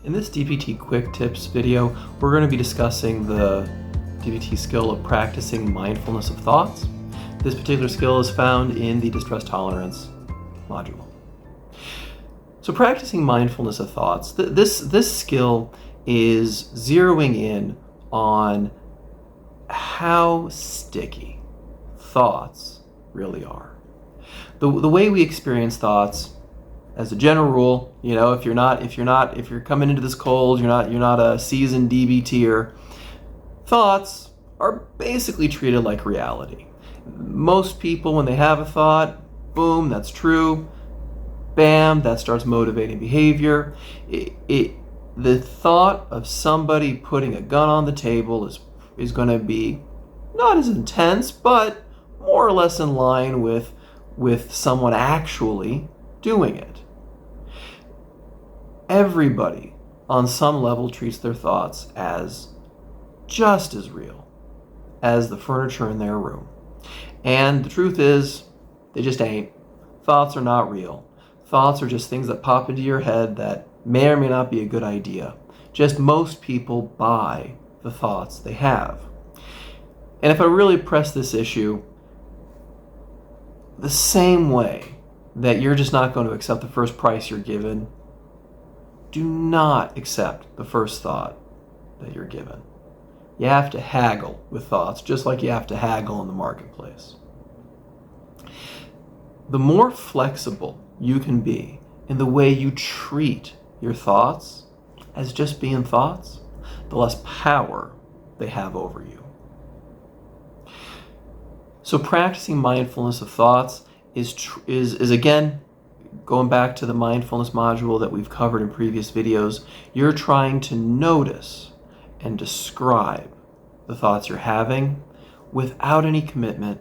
In this DBT Quick Tips video, we're going to be discussing the DBT skill of practicing mindfulness of thoughts. This particular skill is found in the distress tolerance module. So practicing mindfulness of thoughts, this skill is zeroing in on how sticky thoughts really are. The way we experience thoughts, as a general rule, if you're coming into this cold, you're not a seasoned DBTer, thoughts are basically treated like reality. Most people, when they have a thought, boom, that's true. Bam, that starts motivating behavior. The thought of somebody putting a gun on the table is going to be not as intense, but more or less in line with someone actually doing it. Everybody on some level treats their thoughts as just as real as the furniture in their room. And the truth is, they just ain't. Thoughts are not real. Thoughts are just things that pop into your head that may or may not be a good idea. Just most people buy the thoughts they have. And if I really press this issue, the same way that you're just not going to accept the first price you're given, do not accept the first thought that you're given. You have to haggle with thoughts, just like you have to haggle in the marketplace. The more flexible you can be in the way you treat your thoughts as just being thoughts, the less power they have over you. So practicing mindfulness of thoughts is again, going back to the mindfulness module that we've covered in previous videos, you're trying to notice and describe the thoughts you're having without any commitment,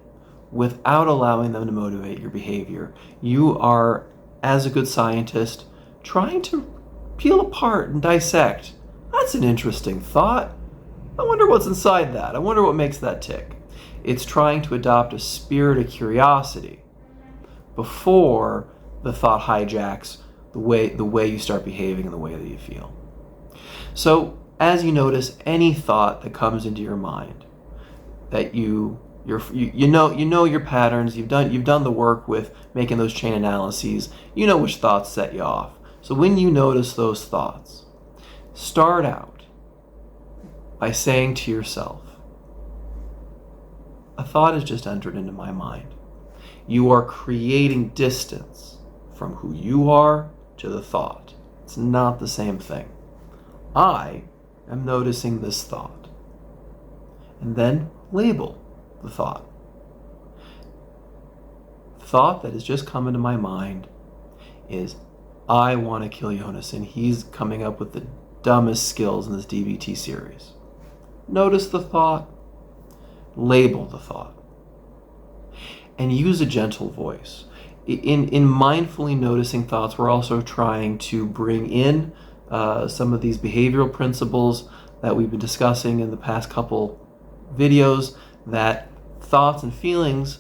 without allowing them to motivate your behavior. You are, as a good scientist, trying to peel apart and dissect. That's an interesting thought. I wonder what's inside that. I wonder what makes that tick. It's trying to adopt a spirit of curiosity before the thought hijacks the way you start behaving and the way that you feel. So as you notice any thought that comes into your mind, that you know your patterns, you've done the work with making those chain analyses, you know which thoughts set you off. So when you notice those thoughts, start out by saying to yourself, a thought has just entered into my mind. You are creating distance from who you are to the thought. It's not the same thing. I am noticing this thought. And then label the thought. The thought that has just come into my mind is, I want to kill Yonasan. He's coming up with the dumbest skills in this DBT series. Notice the thought. Label the thought. And use a gentle voice. In mindfully noticing thoughts, we're also trying to bring in some of these behavioral principles that we've been discussing in the past couple videos, that thoughts and feelings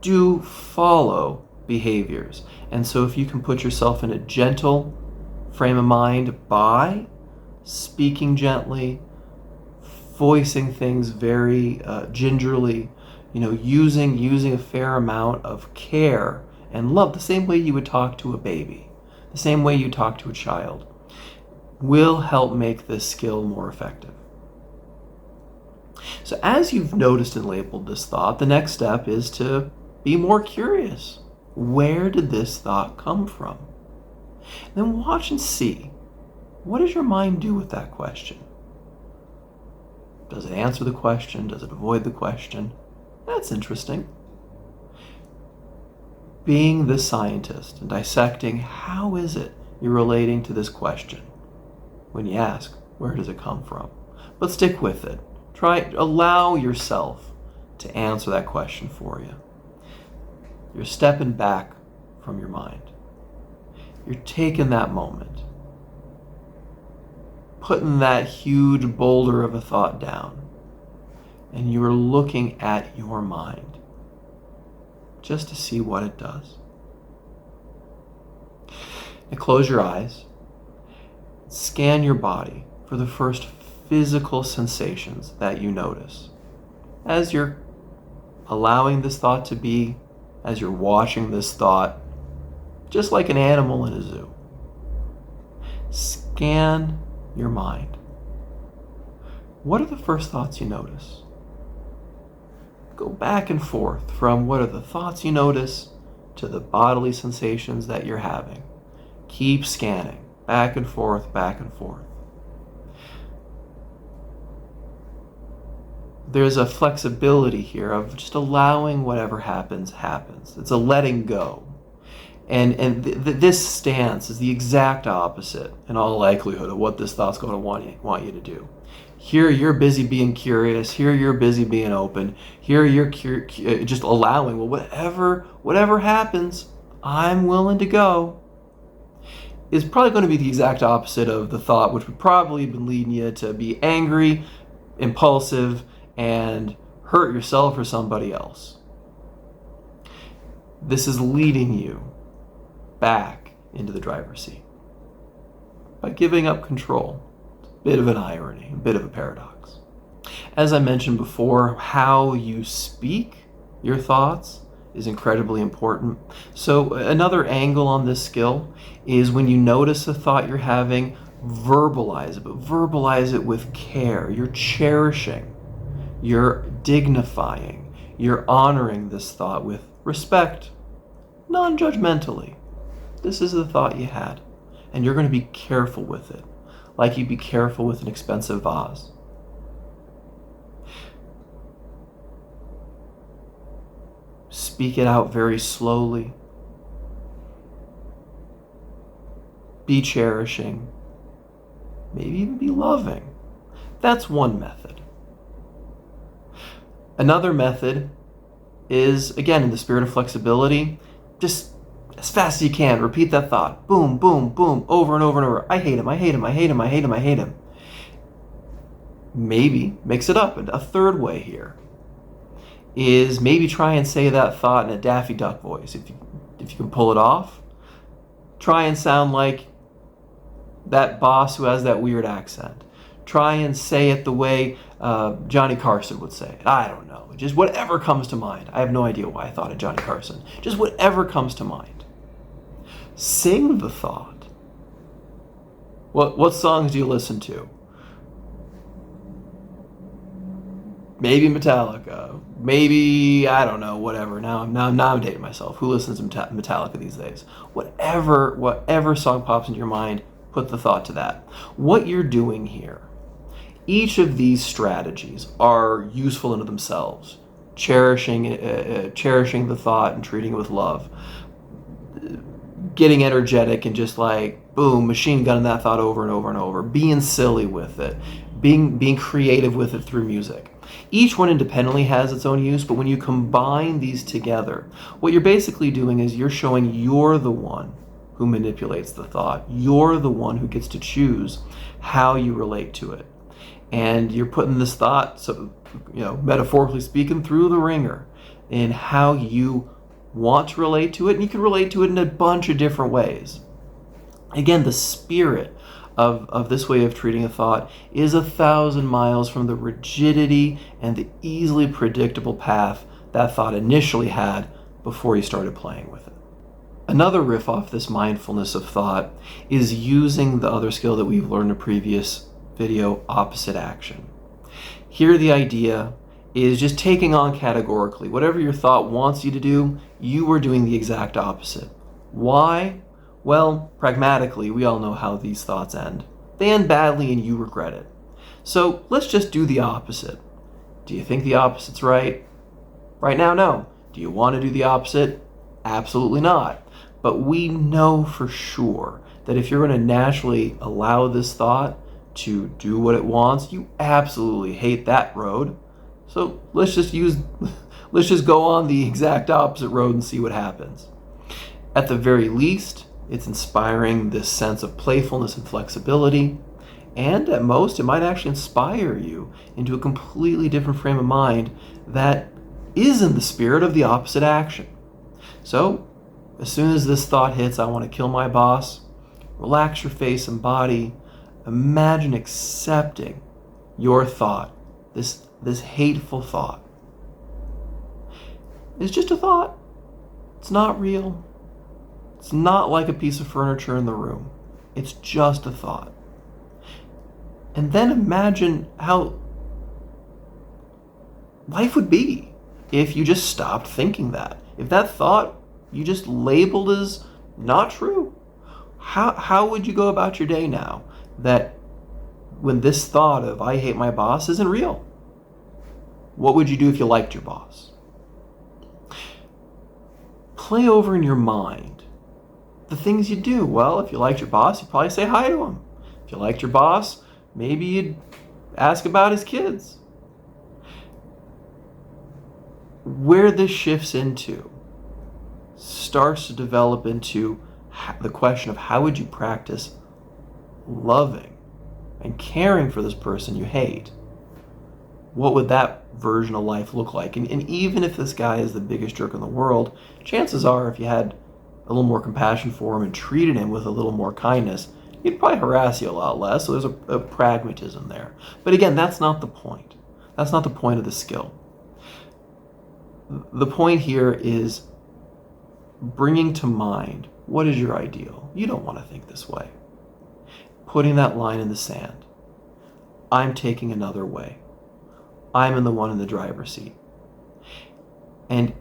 do follow behaviors. And so if you can put yourself in a gentle frame of mind by speaking gently, voicing things very gingerly, using a fair amount of care and love, the same way you would talk to a baby, the same way you talk to a child, will help make this skill more effective. So as you've noticed and labeled this thought, the next step is to be more curious. Where did this thought come from? And then watch and see, what does your mind do with that question? Does it answer the question? Does it avoid the question? That's interesting. Being the scientist and dissecting, how is it you're relating to this question when you ask, where does it come from? But stick with it. Allow yourself to answer that question for you. You're stepping back from your mind. You're taking that moment, putting that huge boulder of a thought down, and you are looking at your mind just to see what it does. Now close your eyes. Scan your body for the first physical sensations that you notice as you're allowing this thought to be, as you're watching this thought, just like an animal in a zoo. Scan your mind. What are the first thoughts you notice? Go back and forth from what are the thoughts you notice to the bodily sensations that you're having. Keep scanning, back and forth, back and forth. There's a flexibility here of just allowing whatever happens, happens. It's a letting go. And this stance is the exact opposite, in all likelihood, of what this thought's going to want you to do. Here you're busy being curious. Here you're busy being open. Here you're just allowing, well, whatever happens, I'm willing to go. Is probably going to be the exact opposite of the thought, which would probably have been leading you to be angry, impulsive, and hurt yourself or somebody else. This is leading you back into the driver's seat by giving up control. It's a bit of an irony, a bit of a paradox. As I mentioned before, how you speak your thoughts is incredibly important. So another angle on this skill is when you notice a thought you're having, verbalize it, but verbalize it with care. You're cherishing, you're dignifying, you're honoring this thought with respect, non-judgmentally. This is the thought you had, and you're going to be careful with it, like you'd be careful with an expensive vase. Speak it out very slowly. Be cherishing. Maybe even be loving. That's one method. Another method is, again, in the spirit of flexibility, just as fast as you can, repeat that thought. Boom, boom, boom, over and over and over. I hate him, I hate him, I hate him, I hate him, I hate him. Maybe mix it up. A third way here is maybe try and say that thought in a Daffy Duck voice. If you can pull it off, try and sound like that boss who has that weird accent. Try and say it the way Johnny Carson would say it. I don't know. Just whatever comes to mind. I have no idea why I thought of Johnny Carson. Just whatever comes to mind. Sing the thought. What songs do you listen to? Maybe Metallica. Maybe, I don't know, whatever. Now I'm dating myself. Who listens to Metallica these days? Whatever song pops into your mind, put the thought to that. What you're doing here, each of these strategies are useful in themselves. Cherishing the thought and treating it with love. Getting energetic and just like, boom, machine gunning that thought over and over and over. Being silly with it. Being creative with it through music. Each one independently has its own use, but when you combine these together, what you're basically doing is you're showing you're the one who manipulates the thought. You're the one who gets to choose how you relate to it. And you're putting this thought, so, metaphorically speaking, through the ringer in how you want to relate to it. And you can relate to it in a bunch of different ways. Again, the spirit of this way of treating a thought is 1,000 miles from the rigidity and the easily predictable path that thought initially had before you started playing with it. Another riff off this mindfulness of thought is using the other skill that we've learned in a previous video, opposite action. Here the idea is just taking on categorically. Whatever your thought wants you to do, you are doing the exact opposite. Why? Well, pragmatically, we all know how these thoughts end. They end badly and you regret it. So let's just do the opposite. Do you think the opposite's right? Right now, no. Do you want to do the opposite? Absolutely not. But we know for sure that if you're going to naturally allow this thought to do what it wants, you absolutely hate that road. So let's just go on the exact opposite road and see what happens. At the very least, it's inspiring this sense of playfulness and flexibility, and at most, it might actually inspire you into a completely different frame of mind that is in the spirit of the opposite action. So, as soon as this thought hits, I want to kill my boss, relax your face and body, Imagine accepting your thought, this hateful thought. It's just a thought. It's not real. It's not like a piece of furniture in the room. It's just a thought. And then imagine how life would be if you just stopped thinking that. If that thought you just labeled as not true. How would you go about your day now that when this thought of I hate my boss isn't real? What would you do if you liked your boss? Play over in your mind the things you do. Well, if you liked your boss, you'd probably say hi to him. If you liked your boss, maybe you'd ask about his kids. Where this shifts into starts to develop into the question of how would you practice loving and caring for this person you hate? What would that version of life look like? And even if this guy is the biggest jerk in the world, chances are if you had a little more compassion for him and treated him with a little more kindness, he'd probably harass you a lot less. So there's a pragmatism there. But again, that's not the point. That's not the point of the skill. The point here is bringing to mind, what is your ideal? You don't want to think this way. Putting that line in the sand. I'm taking another way. I'm the one in the driver's seat. And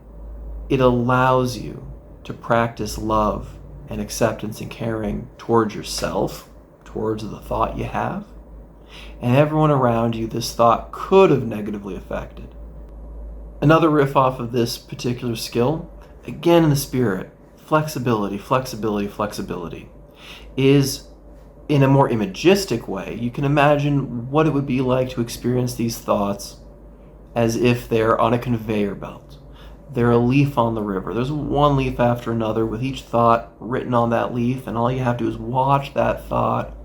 it allows you to practice love and acceptance and caring towards yourself, towards the thought you have, and everyone around you this thought could have negatively affected. Another riff off of this particular skill, again in the spirit, flexibility, is in a more imagistic way. You can imagine what it would be like to experience these thoughts as if they're on a conveyor belt. They're a leaf on the river. There's one leaf after another with each thought written on that leaf, and all you have to do is watch that thought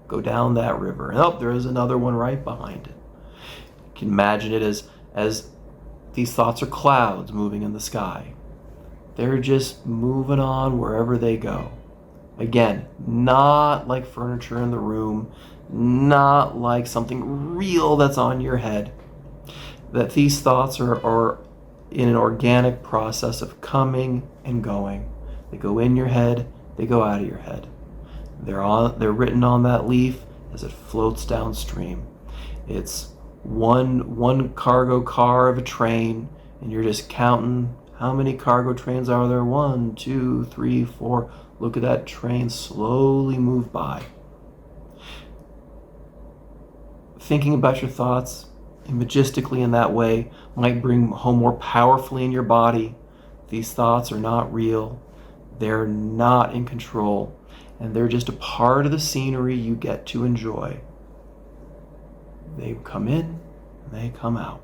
go down that river. And there is another one right behind it. You can imagine it as these thoughts are clouds moving in the sky. They're just moving on wherever they go. Again, not like furniture in the room, not like something real that's on your head. That these thoughts are in an organic process of coming and going. They go in your head, they go out of your head. They're written on that leaf as it floats downstream. It's one cargo car of a train, and you're just counting how many cargo trains are there? 1, 2, 3, 4. Look at that train slowly move by. Thinking about your thoughts majestically in that way might bring home more powerfully in your body. These thoughts are not real. They're not in control. And they're just a part of the scenery you get to enjoy. They come in, they come out.